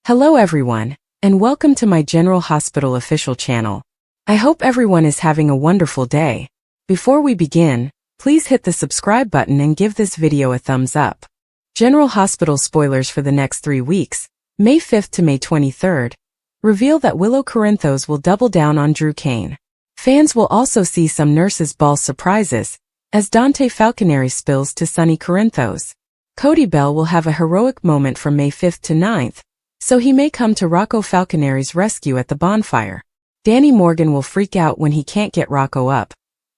Hello everyone, and welcome to my General Hospital official channel. I hope everyone is having a wonderful day. Before we begin, please hit the subscribe button and give this video a thumbs up. General Hospital spoilers for the next 3 weeks, May 5th to May 23rd, reveal that Willow Corinthos will double down on Drew Kane. Fans will also see some Nurses Ball surprises, as Dante Falconeri spills to Sunny Corinthos. Cody Bell will have a heroic moment from May 5th to 9th, so he may come to Rocco Falconeri's rescue at the bonfire. Danny Morgan will freak out when he can't get Rocco up,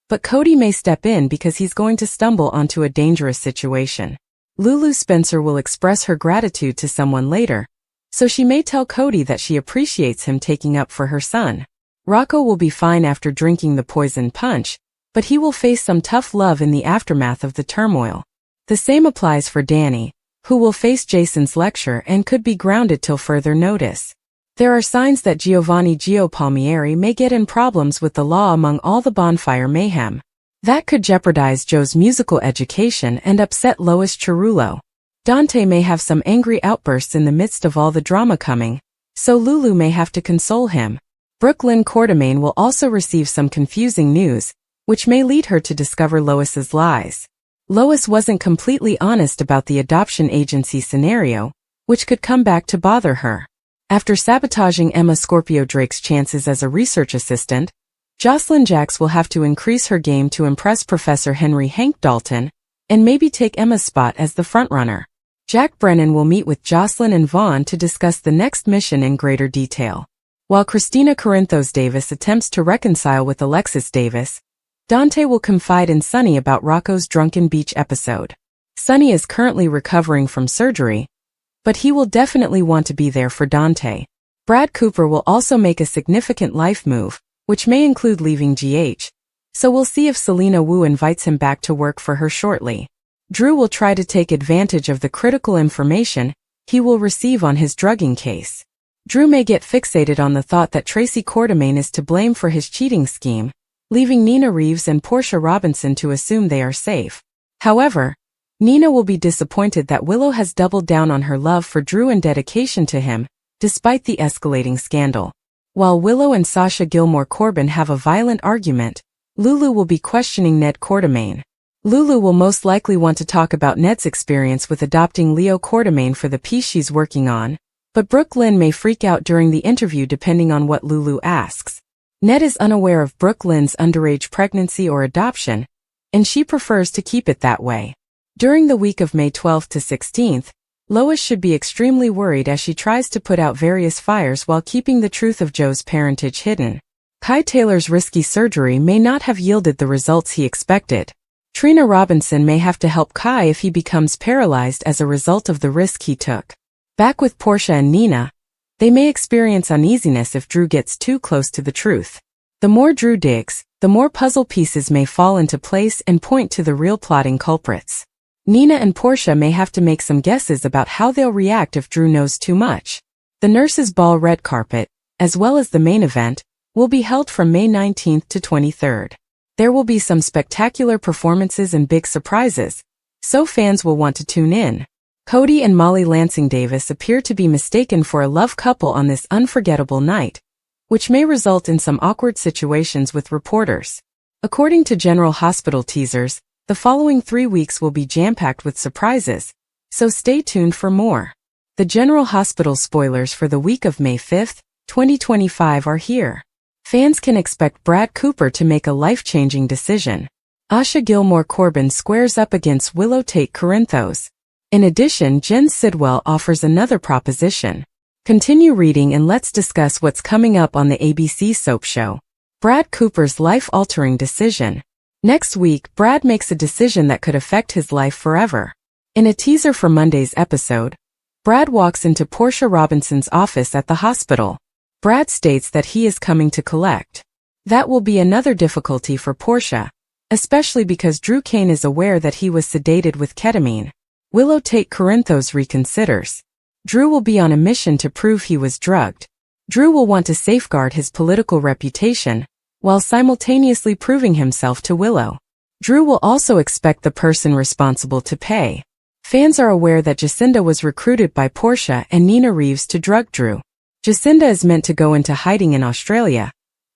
but Cody may step in because he's going to stumble onto a dangerous situation. Lulu Spencer will express her gratitude to someone later, so she may tell Cody that she appreciates him taking up for her son. Rocco will be fine after drinking the poison punch, but he will face some tough love in the aftermath of the turmoil. The same applies for Danny, who will face Jason's lecture and could be grounded till further notice. There are signs that Giovanni Gio Palmieri may get in problems with the law among all the bonfire mayhem. That could jeopardize Joe's musical education and upset Lois Cerullo. Dante may have some angry outbursts in the midst of all the drama coming, so Lulu may have to console him. Brooklyn Quartermain will also receive some confusing news, which may lead her to discover Lois's lies. Lois wasn't completely honest about the adoption agency scenario, which could come back to bother her. After sabotaging Emma Scorpio Drake's chances as a research assistant, Jocelyn Jacks will have to increase her game to impress Professor Henry Hank Dalton, and maybe take Emma's spot as the frontrunner. Jack Brennan will meet with Jocelyn and Vaughn to discuss the next mission in greater detail. While Christina Corinthos Davis attempts to reconcile with Alexis Davis, Dante will confide in Sunny about Rocco's Drunken Beach episode. Sunny is currently recovering from surgery, but he will definitely want to be there for Dante. Brad Cooper will also make a significant life move, which may include leaving GH, so we'll see if Selena Wu invites him back to work for her shortly. Drew will try to take advantage of the critical information he will receive on his drugging case. Drew may get fixated on the thought that Tracy Quartermain is to blame for his cheating scheme, leaving Nina Reeves and Portia Robinson to assume they are safe. However, Nina will be disappointed that Willow has doubled down on her love for Drew and dedication to him, despite the escalating scandal. While Willow and Sasha Gilmore Corbin have a violent argument, Lulu will be questioning Ned Quartermain. Lulu will most likely want to talk about Ned's experience with adopting Leo Quartermain for the piece she's working on, but Brooke Lynn may freak out during the interview depending on what Lulu asks. Ned is unaware of Brooke Lynn's underage pregnancy or adoption, and she prefers to keep it that way. During the week of May 12th to 16th, Lois should be extremely worried as she tries to put out various fires while keeping the truth of Joe's parentage hidden. Kai Taylor's risky surgery may not have yielded the results he expected. Trina Robinson may have to help Kai if he becomes paralyzed as a result of the risk he took. Back with Portia and Nina, they may experience uneasiness if Drew gets too close to the truth. The more Drew digs, the more puzzle pieces may fall into place and point to the real plotting culprits. Nina and Portia may have to make some guesses about how they'll react if Drew knows too much. The Nurses Ball red carpet, as well as the main event, will be held from May 19th to 23rd. There will be some spectacular performances and big surprises, so fans will want to tune in. Cody and Molly Lansing Davis appear to be mistaken for a love couple on this unforgettable night, which may result in some awkward situations with reporters. According to General Hospital teasers, the following 3 weeks will be jam-packed with surprises, so stay tuned for more. The General Hospital spoilers for the week of May 5th, 2025 are here. Fans can expect Brad Cooper to make a life-changing decision. Asha Gilmore Corbin squares up against Willow Tate Corinthos. In addition, Jen Sidwell offers another proposition. Continue reading and let's discuss what's coming up on the ABC soap show. Brad Cooper's life-altering decision. Next week, Brad makes a decision that could affect his life forever. In a teaser for Monday's episode, Brad walks into Portia Robinson's office at the hospital. Brad states that he is coming to collect. That will be another difficulty for Portia, especially because Drew Kane is aware that he was sedated with ketamine. Willow Tate Corinthos reconsiders. Drew will be on a mission to prove he was drugged. Drew will want to safeguard his political reputation, while simultaneously proving himself to Willow. Drew will also expect the person responsible to pay. Fans are aware that Jacinda was recruited by Portia and Nina Reeves to drug Drew. Jacinda is meant to go into hiding in Australia,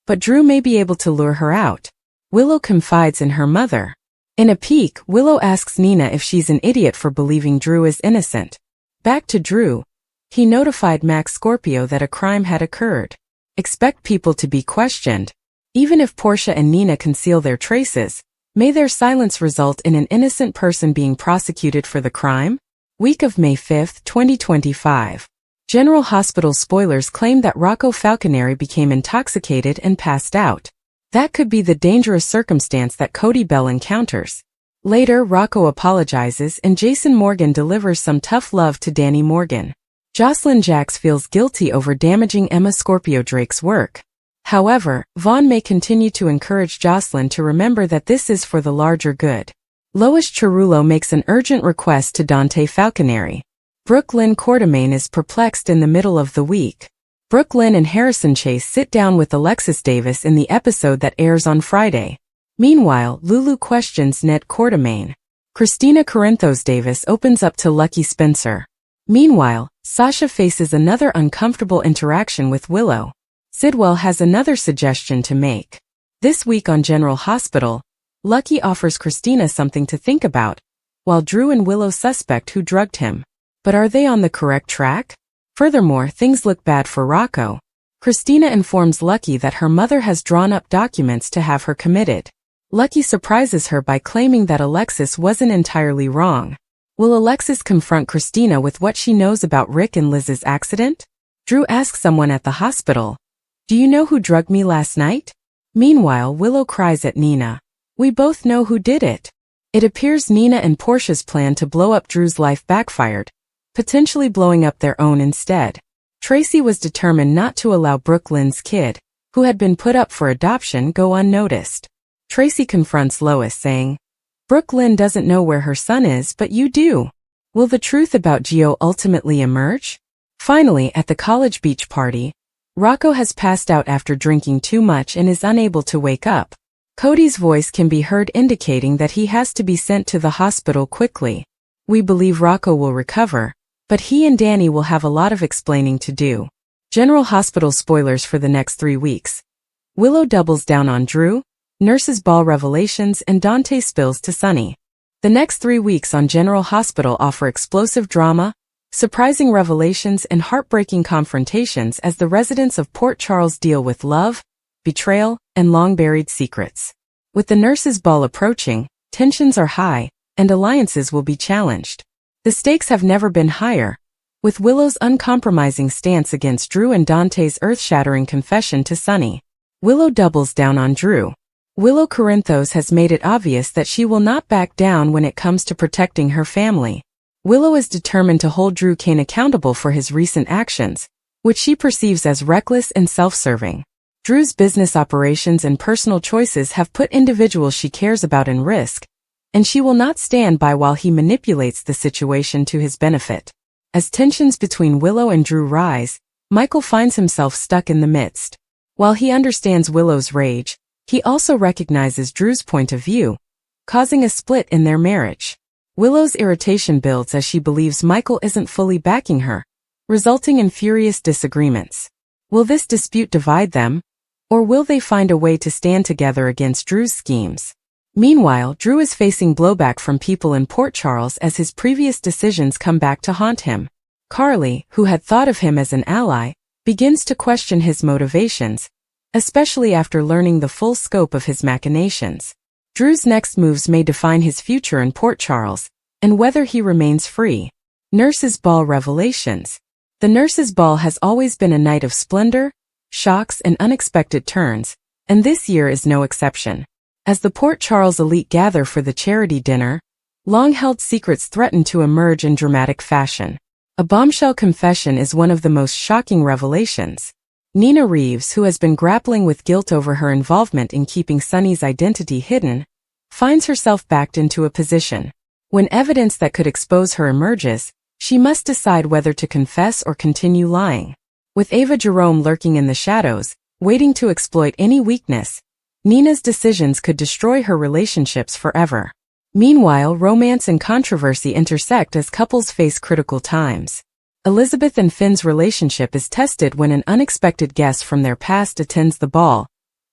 but Drew may be able to lure her out. Willow confides in her mother. In a peek, Willow asks Nina if she's an idiot for believing Drew is innocent. Back to Drew. He notified Max Scorpio that a crime had occurred. Expect people to be questioned. Even if Portia and Nina conceal their traces, may their silence result in an innocent person being prosecuted for the crime? Week of May 5, 2025. General Hospital spoilers claim that Rocco Falconeri became intoxicated and passed out. That could be the dangerous circumstance that Cody Bell encounters. Later, Rocco apologizes and Jason Morgan delivers some tough love to Danny Morgan. Jocelyn Jacks feels guilty over damaging Emma Scorpio Drake's work. However, Vaughn may continue to encourage Jocelyn to remember that this is for the larger good. Lois Cerullo makes an urgent request to Dante Falconeri. Brooke Lynn Quartermain is perplexed in the middle of the week. Brooke Lynn and Harrison Chase sit down with Alexis Davis in the episode that airs on Friday. Meanwhile, Lulu questions Ned Quartermain. Christina Corinthos Davis opens up to Lucky Spencer. Meanwhile, Sasha faces another uncomfortable interaction with Willow. Sidwell has another suggestion to make. This week on General Hospital, Lucky offers Christina something to think about, while Drew and Willow suspect who drugged him. But are they on the correct track? Furthermore, things look bad for Rocco. Christina informs Lucky that her mother has drawn up documents to have her committed. Lucky surprises her by claiming that Alexis wasn't entirely wrong. Will Alexis confront Christina with what she knows about Rick and Liz's accident? Drew asks someone at the hospital, "Do you know who drugged me last night?" Meanwhile, Willow cries at Nina, "We both know who did it." It appears Nina and Portia's plan to blow up Drew's life backfired, potentially blowing up their own instead. Tracy was determined not to allow Brooke Lynn's kid, who had been put up for adoption, go unnoticed. Tracy confronts Lois saying, "Brooke Lynn doesn't know where her son is, but you do. Will the truth about Gio ultimately emerge?" Finally, at the college beach party, Rocco has passed out after drinking too much and is unable to wake up. Cody's voice can be heard indicating that he has to be sent to the hospital quickly. We believe Rocco will recover, but he and Danny will have a lot of explaining to do. General Hospital spoilers for the next 3 weeks. Willow doubles down on Drew, Nurse's Ball revelations, and Dante spills to Sunny. The next 3 weeks on General Hospital offer explosive drama, surprising revelations, and heartbreaking confrontations as the residents of Port Charles deal with love, betrayal, and long-buried secrets. With the Nurse's Ball approaching, tensions are high, and alliances will be challenged. The stakes have never been higher, with Willow's uncompromising stance against Drew and Dante's earth-shattering confession to Sunny. Willow doubles down on Drew. Willow Corinthos has made it obvious that she will not back down when it comes to protecting her family. Willow is determined to hold Drew Kane accountable for his recent actions, which she perceives as reckless and self-serving. Drew's business operations and personal choices have put individuals she cares about in risk, and she will not stand by while he manipulates the situation to his benefit. As tensions between Willow and Drew rise, Michael finds himself stuck in the midst. While he understands Willow's rage, he also recognizes Drew's point of view, causing a split in their marriage. Willow's irritation builds as she believes Michael isn't fully backing her, resulting in furious disagreements. Will this dispute divide them, or will they find a way to stand together against Drew's schemes? Meanwhile, Drew is facing blowback from people in Port Charles as his previous decisions come back to haunt him. Carly, who had thought of him as an ally, begins to question his motivations, especially after learning the full scope of his machinations. Drew's next moves may define his future in Port Charles, and whether he remains free. Nurse's Ball revelations. The Nurse's Ball has always been a night of splendor, shocks, and unexpected turns, and this year is no exception. As the Port Charles elite gather for the charity dinner, long-held secrets threaten to emerge in dramatic fashion. A bombshell confession is one of the most shocking revelations. Nina Reeves, who has been grappling with guilt over her involvement in keeping Sunny's identity hidden, finds herself backed into a position. When evidence that could expose her emerges, she must decide whether to confess or continue lying. With Ava Jerome lurking in the shadows, waiting to exploit any weakness, Nina's decisions could destroy her relationships forever. Meanwhile, romance and controversy intersect as couples face critical times. Elizabeth and Finn's relationship is tested when an unexpected guest from their past attends the ball,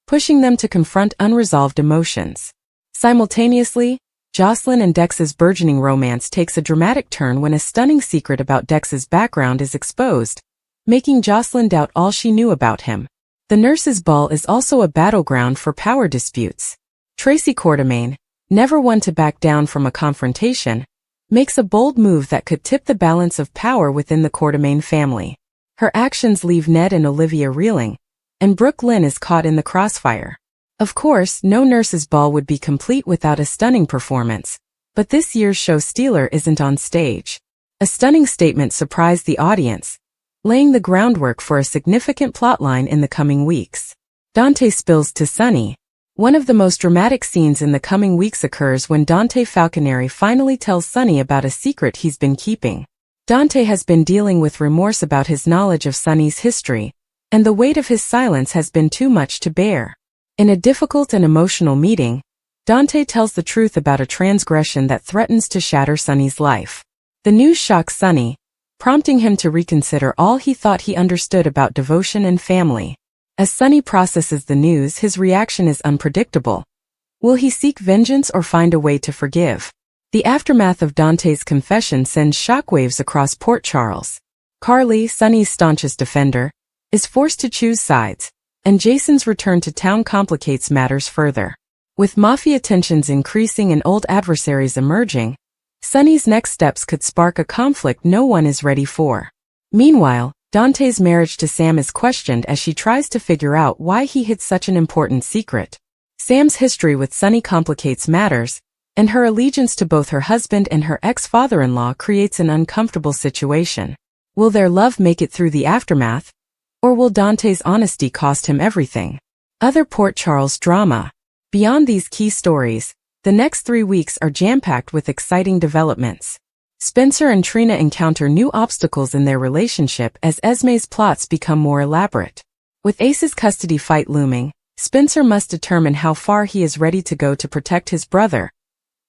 pushing them to confront unresolved emotions. Simultaneously, Jocelyn and Dex's burgeoning romance takes a dramatic turn when a stunning secret about Dex's background is exposed, making Jocelyn doubt all she knew about him. The nurses' ball is also a battleground for power disputes. Tracy Quartermaine, never one to back down from a confrontation, makes a bold move that could tip the balance of power within the Quartermaine family. Her actions leave Ned and Olivia reeling, and Brooke Lynn is caught in the crossfire. Of course, no nurses' ball would be complete without a stunning performance, but this year's show stealer isn't on stage. A stunning statement surprised the audience, laying the groundwork for a significant plotline in the coming weeks. Dante spills to Sunny. One of the most dramatic scenes in the coming weeks occurs when Dante Falconeri finally tells Sunny about a secret he's been keeping. Dante has been dealing with remorse about his knowledge of Sunny's history, and the weight of his silence has been too much to bear. In a difficult and emotional meeting, Dante tells the truth about a transgression that threatens to shatter Sunny's life. The news shocks Sunny, prompting him to reconsider all he thought he understood about devotion and family. As Sunny processes the news, his reaction is unpredictable. Will he seek vengeance or find a way to forgive? The aftermath of Dante's confession sends shockwaves across Port Charles. Carly, Sunny's staunchest defender, is forced to choose sides, and Jason's return to town complicates matters further. With mafia tensions increasing and old adversaries emerging, Sunny's next steps could spark a conflict no one is ready for. Meanwhile, Dante's marriage to Sam is questioned as she tries to figure out why he hid such an important secret. Sam's history with Sunny complicates matters, and her allegiance to both her husband and her ex-father-in-law creates an uncomfortable situation. Will their love make it through the aftermath, or will Dante's honesty cost him everything? Other Port Charles drama. Beyond these key stories, the next 3 weeks are jam-packed with exciting developments. Spencer and Trina encounter new obstacles in their relationship as Esme's plots become more elaborate. With Ace's custody fight looming, Spencer must determine how far he is ready to go to protect his brother,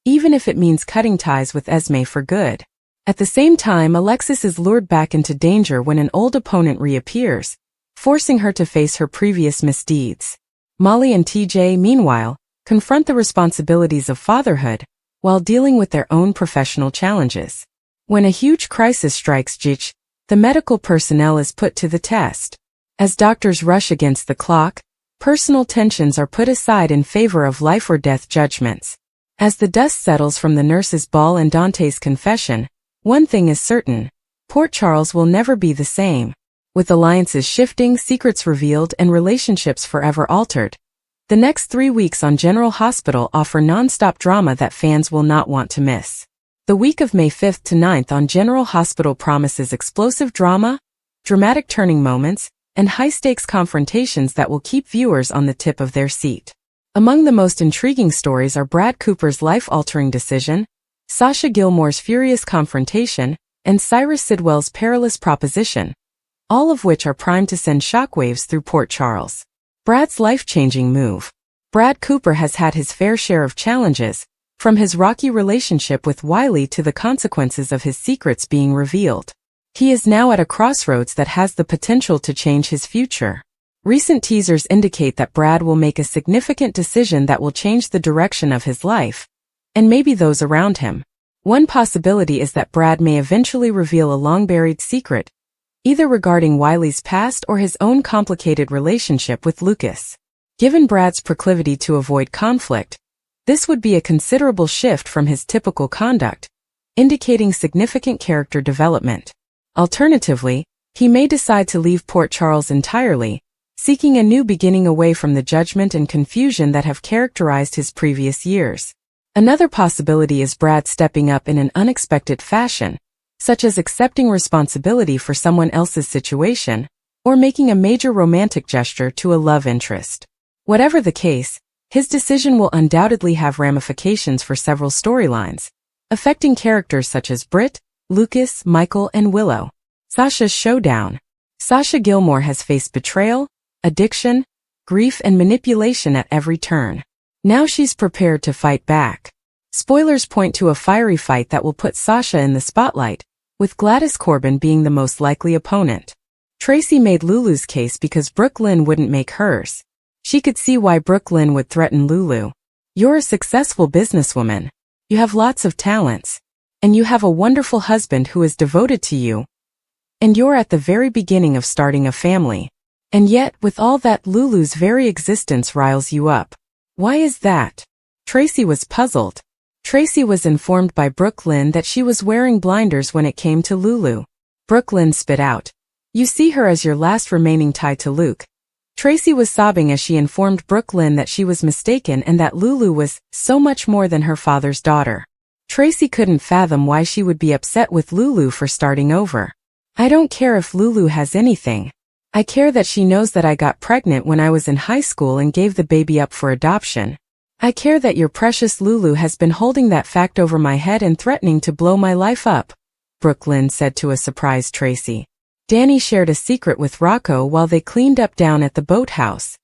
even if it means cutting ties with Esme for good. At the same time, Alexis is lured back into danger when an old opponent reappears, forcing her to face her previous misdeeds. Molly and TJ, meanwhile, confront the responsibilities of fatherhood, while dealing with their own professional challenges. When a huge crisis strikes Jich, the medical personnel is put to the test. As doctors rush against the clock, personal tensions are put aside in favor of life or death judgments. As the dust settles from the nurses' ball and Dante's confession, one thing is certain: Port Charles will never be the same. With alliances shifting, secrets revealed, and relationships forever altered, the next 3 weeks on General Hospital offer non-stop drama that fans will not want to miss. The week of May 5th to 9th on General Hospital promises explosive drama, dramatic turning moments, and high-stakes confrontations that will keep viewers on the tip of their seat. Among the most intriguing stories are Brad Cooper's life-altering decision, Sasha Gilmore's furious confrontation, and Cyrus Sidwell's perilous proposition, all of which are primed to send shockwaves through Port Charles. Brad's life-changing move. Brad Cooper has had his fair share of challenges, from his rocky relationship with Wiley to the consequences of his secrets being revealed. He is now at a crossroads that has the potential to change his future. Recent teasers indicate that Brad will make a significant decision that will change the direction of his life, and maybe those around him. One possibility is that Brad may eventually reveal a long-buried secret, either regarding Wiley's past or his own complicated relationship with Lucas. Given Brad's proclivity to avoid conflict, this would be a considerable shift from his typical conduct, indicating significant character development. Alternatively, he may decide to leave Port Charles entirely, seeking a new beginning away from the judgment and confusion that have characterized his previous years. Another possibility is Brad stepping up in an unexpected fashion, such as accepting responsibility for someone else's situation, or making a major romantic gesture to a love interest. Whatever the case, his decision will undoubtedly have ramifications for several storylines, affecting characters such as Britt, Lucas, Michael, and Willow. Sasha's showdown. Sasha Gilmore has faced betrayal, addiction, grief, and manipulation at every turn. Now she's prepared to fight back. Spoilers point to a fiery fight that will put Sasha in the spotlight, with Gladys Corbin being the most likely opponent. Tracy made Lulu's case because Brooke Lynn wouldn't make hers. She could see why Brooke Lynn would threaten Lulu. You're a successful businesswoman. You have lots of talents. And you have a wonderful husband who is devoted to you. And you're at the very beginning of starting a family. And yet, with all that, Lulu's very existence riles you up. Why is that? Tracy was puzzled. Tracy was informed by Brooke Lynn that she was wearing blinders when it came to Lulu. Brooke Lynn spit out. You see her as your last remaining tie to Luke. Tracy was sobbing as she informed Brooke Lynn that she was mistaken and that Lulu was so much more than her father's daughter. Tracy couldn't fathom why she would be upset with Lulu for starting over. I don't care if Lulu has anything. I care that she knows that I got pregnant when I was in high school and gave the baby up for adoption. I care that your precious Lulu has been holding that fact over my head and threatening to blow my life up, Brooke Lynn said to a surprised Tracy. Danny shared a secret with Rocco while they cleaned up down at the boathouse.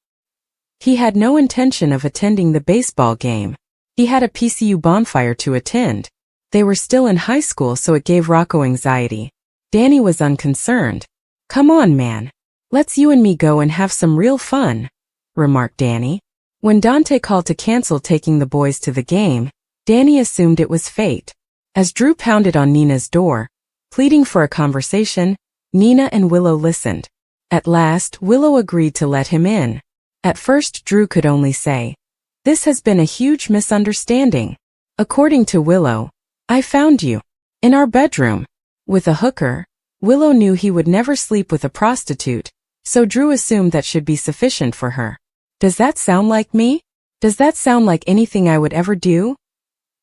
He had no intention of attending the baseball game. He had a PCU bonfire to attend. They were still in high school, so it gave Rocco anxiety. Danny was unconcerned. Come on, man. Let's you and me go and have some real fun, remarked Danny. When Dante called to cancel taking the boys to the game, Danny assumed it was fate. As Drew pounded on Nina's door, pleading for a conversation, Nina and Willow listened. At last, Willow agreed to let him in. At first, Drew could only say, "This has been a huge misunderstanding. According to Willow, I found you in our bedroom with a hooker." Willow knew he would never sleep with a prostitute, so Drew assumed that should be sufficient for her. Does that sound like me? Does that sound like anything I would ever do?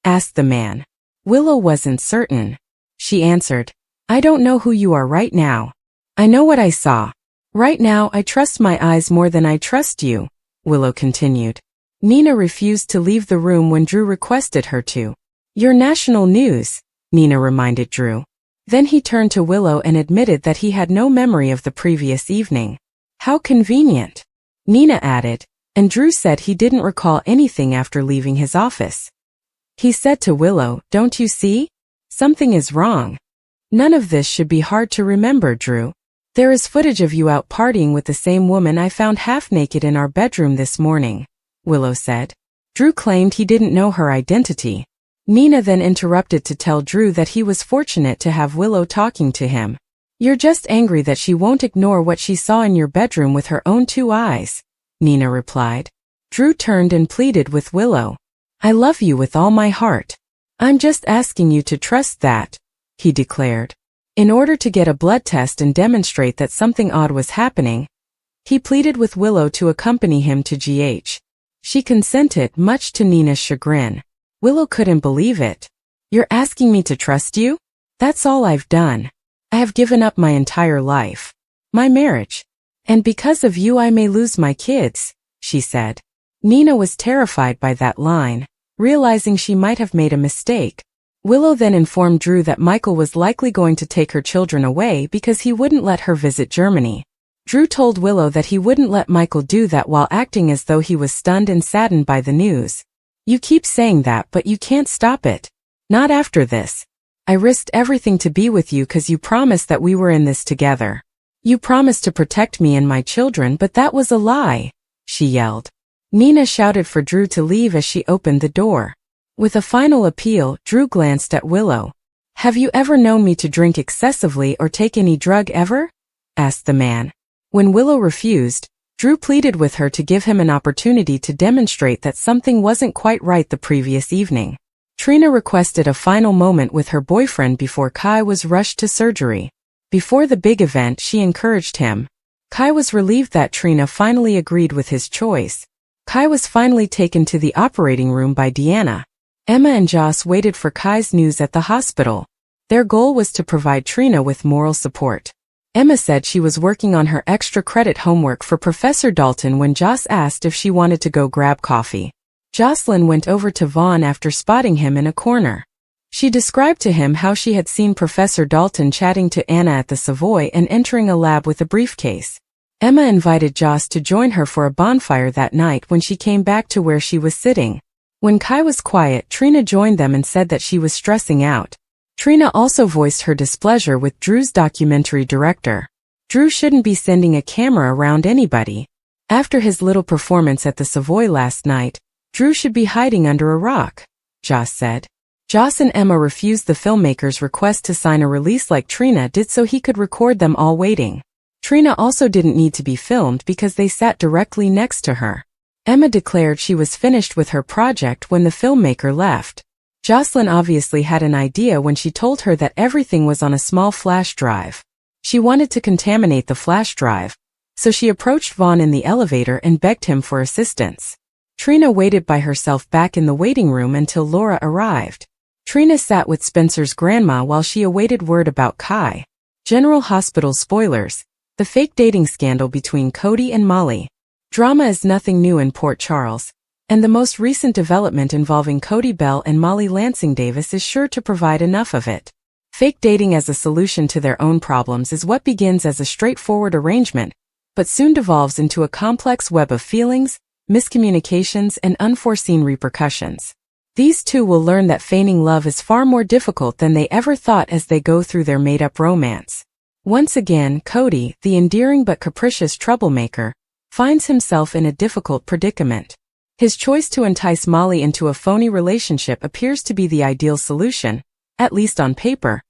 Asked the man. Willow wasn't certain. She answered, I don't know who you are right now. I know what I saw. Right now I trust my eyes more than I trust you, Willow continued. Nina refused to leave the room when Drew requested her to. You're national news, Nina reminded Drew. Then he turned to Willow and admitted that he had no memory of the previous evening. How convenient, Nina added, and Drew said he didn't recall anything after leaving his office. He said to Willow, don't you see? Something is wrong. None of this should be hard to remember, Drew. There is footage of you out partying with the same woman I found half naked in our bedroom this morning, Willow said. Drew claimed he didn't know her identity. Nina then interrupted to tell Drew that he was fortunate to have Willow talking to him. You're just angry that she won't ignore what she saw in your bedroom with her own two eyes, Nina replied. Drew turned and pleaded with Willow. I love you with all my heart. I'm just asking you to trust that, he declared. In order to get a blood test and demonstrate that something odd was happening, he pleaded with Willow to accompany him to GH. She consented, much to Nina's chagrin. Willow couldn't believe it. You're asking me to trust you? That's all I've done. I have given up my entire life. My marriage. And because of you I may lose my kids, she said. Nina was terrified by that line, realizing she might have made a mistake. Willow then informed Drew that Michael was likely going to take her children away because he wouldn't let her visit Germany. Drew told Willow that he wouldn't let Michael do that while acting as though he was stunned and saddened by the news. You keep saying that, but you can't stop it. Not after this. I risked everything to be with you because you promised that we were in this together. You promised to protect me and my children, but that was a lie, she yelled. Nina shouted for Drew to leave as she opened the door. With a final appeal, Drew glanced at Willow. Have you ever known me to drink excessively or take any drug ever? Asked the man. When Willow refused, Drew pleaded with her to give him an opportunity to demonstrate that something wasn't quite right the previous evening. Trina requested a final moment with her boyfriend before Kai was rushed to surgery. Before the big event, she encouraged him. Kai was relieved that Trina finally agreed with his choice. Kai was finally taken to the operating room by Deanna. Emma and Joss waited for Kai's news at the hospital. Their goal was to provide Trina with moral support. Emma said she was working on her extra credit homework for Professor Dalton when Joss asked if she wanted to go grab coffee. Jocelyn went over to Vaughn after spotting him in a corner. She described to him how she had seen Professor Dalton chatting to Anna at the Savoy and entering a lab with a briefcase. Emma invited Joss to join her for a bonfire that night when she came back to where she was sitting. When Kai was quiet, Trina joined them and said that she was stressing out. Trina also voiced her displeasure with Drew's documentary director. Drew shouldn't be sending a camera around anybody. After his little performance at the Savoy last night, Drew should be hiding under a rock, Joss said. Joss and Emma refused the filmmaker's request to sign a release like Trina did so he could record them all waiting. Trina also didn't need to be filmed because they sat directly next to her. Emma declared she was finished with her project when the filmmaker left. Jocelyn obviously had an idea when she told her that everything was on a small flash drive. She wanted to contaminate the flash drive, so she approached Vaughn in the elevator and begged him for assistance. Trina waited by herself back in the waiting room until Laura arrived. Trina sat with Spencer's grandma while she awaited word about Kai. General Hospital spoilers: the fake dating scandal between Cody and Molly. Drama is nothing new in Port Charles, and the most recent development involving Cody Bell and Molly Lansing Davis is sure to provide enough of it. Fake dating as a solution to their own problems is what begins as a straightforward arrangement, but soon devolves into a complex web of feelings, miscommunications, and unforeseen repercussions. These two will learn that feigning love is far more difficult than they ever thought as they go through their made-up romance. Once again, Cody, the endearing but capricious troublemaker, finds himself in a difficult predicament. His choice to entice Molly into a phony relationship appears to be the ideal solution, at least on paper.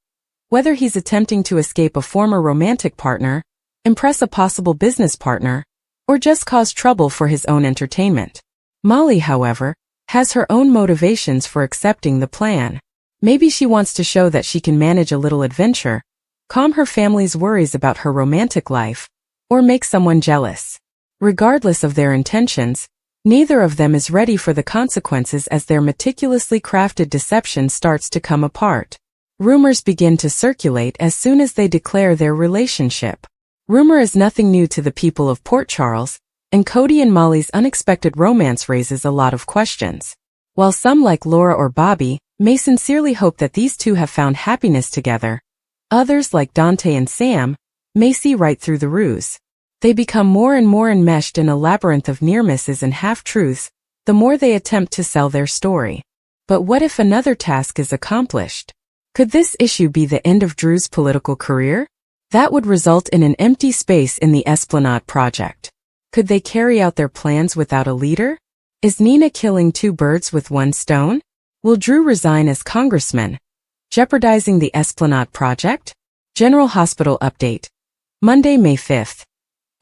Whether he's attempting to escape a former romantic partner, impress a possible business partner, or just cause trouble for his own entertainment. Molly, however, has her own motivations for accepting the plan. Maybe she wants to show that she can manage a little adventure, calm her family's worries about her romantic life, or make someone jealous. Regardless of their intentions, neither of them is ready for the consequences as their meticulously crafted deception starts to come apart. Rumors begin to circulate as soon as they declare their relationship. Rumor is nothing new to the people of Port Charles, and Cody and Molly's unexpected romance raises a lot of questions. While some like Laura or Bobby may sincerely hope that these two have found happiness together, others like Dante and Sam may see right through the ruse. They become more and more enmeshed in a labyrinth of near-misses and half-truths, the more they attempt to sell their story. But what if another task is accomplished? Could this issue be the end of Drew's political career? That would result in an empty space in the Esplanade project. Could they carry out their plans without a leader? Is Nina killing two birds with one stone? Will Drew resign as congressman, jeopardizing the Esplanade project? General Hospital update. Monday, May 5th.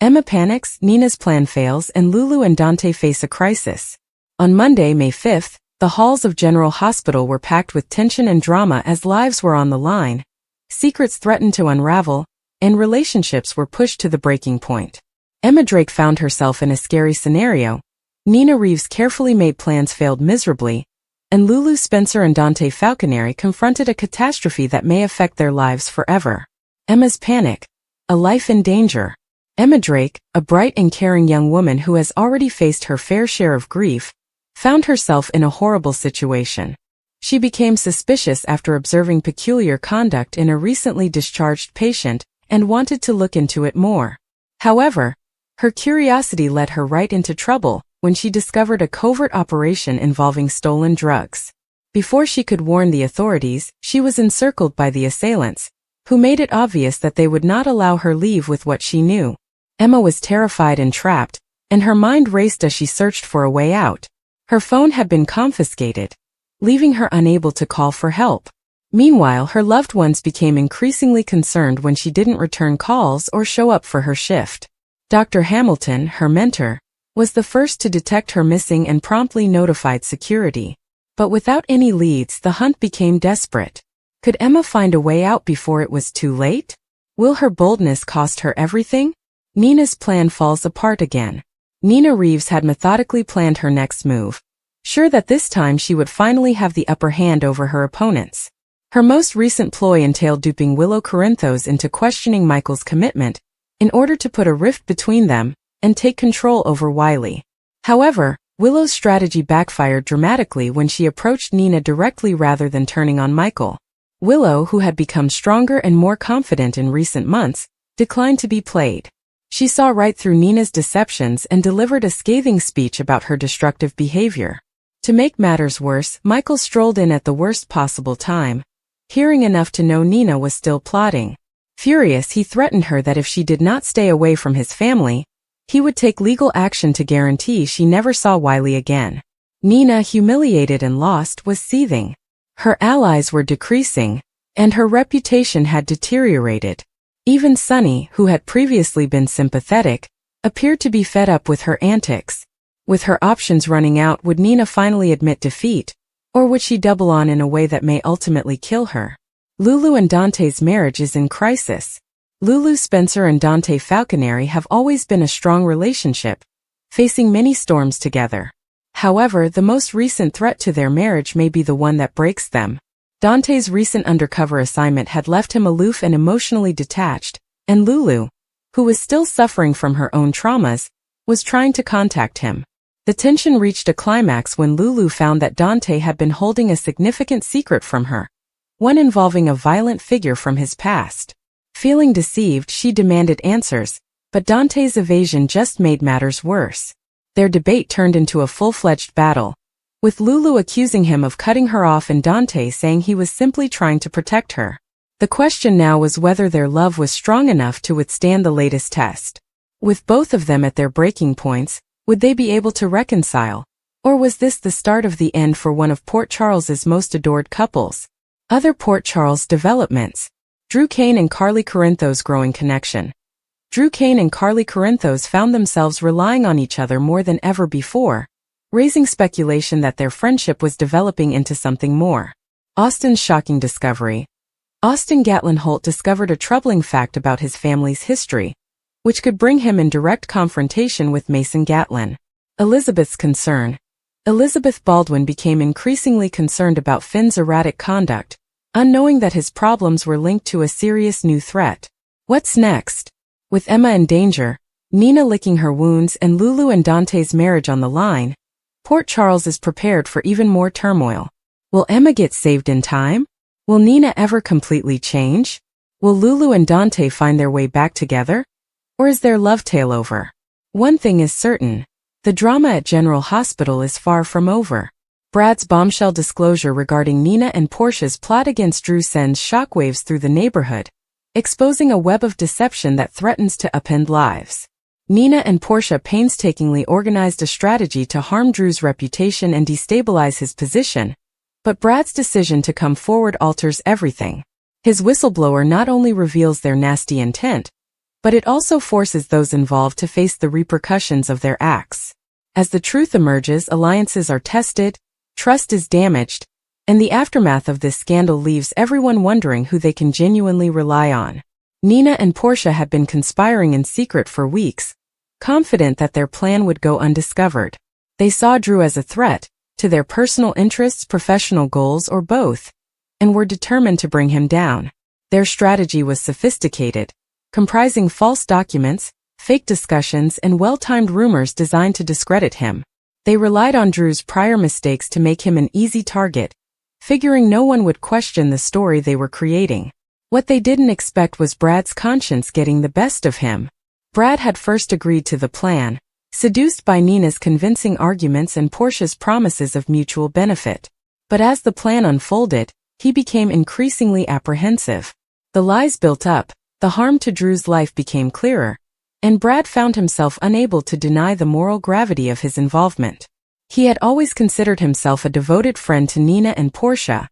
Emma panics, Nina's plan fails, and Lulu and Dante face a crisis. On Monday, May 5th, the halls of General Hospital were packed with tension and drama as lives were on the line, secrets threatened to unravel, and relationships were pushed to the breaking point. Emma Drake found herself in a scary scenario. Nina Reeves' carefully made plans failed miserably, and Lulu Spencer and Dante Falconeri confronted a catastrophe that may affect their lives forever. Emma's panic. A life in danger. Emma Drake, a bright and caring young woman who has already faced her fair share of grief, found herself in a horrible situation. She became suspicious after observing peculiar conduct in a recently discharged patient and wanted to look into it more. However, her curiosity led her right into trouble when she discovered a covert operation involving stolen drugs. Before she could warn the authorities, she was encircled by the assailants, who made it obvious that they would not allow her leave with what she knew. Emma was terrified and trapped, and her mind raced as she searched for a way out. Her phone had been confiscated, leaving her unable to call for help. Meanwhile, her loved ones became increasingly concerned when she didn't return calls or show up for her shift. Dr. Hamilton, her mentor, was the first to detect her missing and promptly notified security. But without any leads, the hunt became desperate. Could Emma find a way out before it was too late? Will her boldness cost her everything? Nina's plan falls apart again. Nina Reeves had methodically planned her next move, sure that this time she would finally have the upper hand over her opponents. Her most recent ploy entailed duping Willow Corinthos into questioning Michael's commitment, in order to put a rift between them and take control over Wiley. However, Willow's strategy backfired dramatically when she approached Nina directly rather than turning on Michael. Willow, who had become stronger and more confident in recent months, declined to be played. She saw right through Nina's deceptions and delivered a scathing speech about her destructive behavior. To make matters worse, Michael strolled in at the worst possible time, hearing enough to know Nina was still plotting. Furious, he threatened her that if she did not stay away from his family, he would take legal action to guarantee she never saw Wiley again. Nina, humiliated and lost, was seething. Her allies were decreasing, and her reputation had deteriorated. Even Sonny, who had previously been sympathetic, appeared to be fed up with her antics. With her options running out, would Nina finally admit defeat, or would she double on in a way that may ultimately kill her? Lulu and Dante's marriage is in crisis. Lulu Spencer and Dante Falconeri have always been a strong relationship, facing many storms together. However, the most recent threat to their marriage may be the one that breaks them. Dante's recent undercover assignment had left him aloof and emotionally detached, and Lulu, who was still suffering from her own traumas, was trying to contact him. The tension reached a climax when Lulu found that Dante had been holding a significant secret from her, one involving a violent figure from his past. Feeling deceived, she demanded answers, but Dante's evasion just made matters worse. Their debate turned into a full-fledged battle, with Lulu accusing him of cutting her off and Dante saying he was simply trying to protect her. The question now was whether their love was strong enough to withstand the latest test. With both of them at their breaking points, would they be able to reconcile? Or was this the start of the end for one of Port Charles's most adored couples? Other Port Charles developments. Drew Cain and Carly Corinthos' growing connection. Drew Cain and Carly Corinthos found themselves relying on each other more than ever before, raising speculation that their friendship was developing into something more. Austin's shocking discovery. Austin Gatlin Holt discovered a troubling fact about his family's history, which could bring him in direct confrontation with Mason Gatlin. Elizabeth's concern. Elizabeth Baldwin became increasingly concerned about Finn's erratic conduct, unknowing that his problems were linked to a serious new threat. What's next? With Emma in danger, Nina licking her wounds, and Lulu and Dante's marriage on the line, Port Charles is prepared for even more turmoil. Will Emma get saved in time? Will Nina ever completely change? Will Lulu and Dante find their way back together? Or is their love tale over? One thing is certain. The drama at General Hospital is far from over. Brad's bombshell disclosure regarding Nina and Portia's plot against Drew sends shockwaves through the neighborhood, exposing a web of deception that threatens to upend lives. Nina and Portia painstakingly organized a strategy to harm Drew's reputation and destabilize his position, but Brad's decision to come forward alters everything. His whistleblower not only reveals their nasty intent, but it also forces those involved to face the repercussions of their acts. As the truth emerges, alliances are tested, trust is damaged, and the aftermath of this scandal leaves everyone wondering who they can genuinely rely on. Nina and Portia had been conspiring in secret for weeks, confident that their plan would go undiscovered. They saw Drew as a threat to their personal interests, professional goals, or both, and were determined to bring him down. Their strategy was sophisticated, comprising false documents, fake discussions, and well-timed rumors designed to discredit him. They relied on Drew's prior mistakes to make him an easy target, figuring no one would question the story they were creating. What they didn't expect was Brad's conscience getting the best of him. Brad had first agreed to the plan, seduced by Nina's convincing arguments and Portia's promises of mutual benefit. But as the plan unfolded, he became increasingly apprehensive. The lies built up, the harm to Drew's life became clearer, and Brad found himself unable to deny the moral gravity of his involvement. He had always considered himself a devoted friend to Nina and Portia,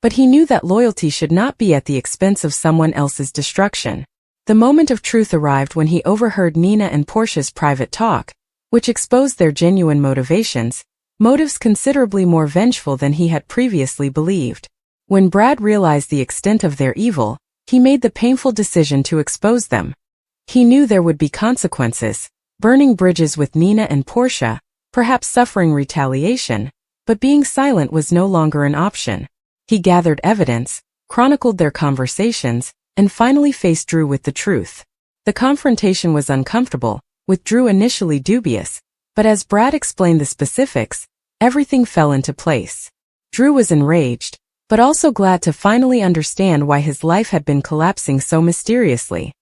but he knew that loyalty should not be at the expense of someone else's destruction. The moment of truth arrived when he overheard Nina and Portia's private talk, which exposed their genuine motivations, motives considerably more vengeful than he had previously believed. When Brad realized the extent of their evil, he made the painful decision to expose them. He knew there would be consequences, burning bridges with Nina and Portia, perhaps suffering retaliation, but being silent was no longer an option. He gathered evidence, chronicled their conversations, and finally faced Drew with the truth. The confrontation was uncomfortable, with Drew initially dubious, but as Brad explained the specifics, everything fell into place. Drew was enraged, but also glad to finally understand why his life had been collapsing so mysteriously.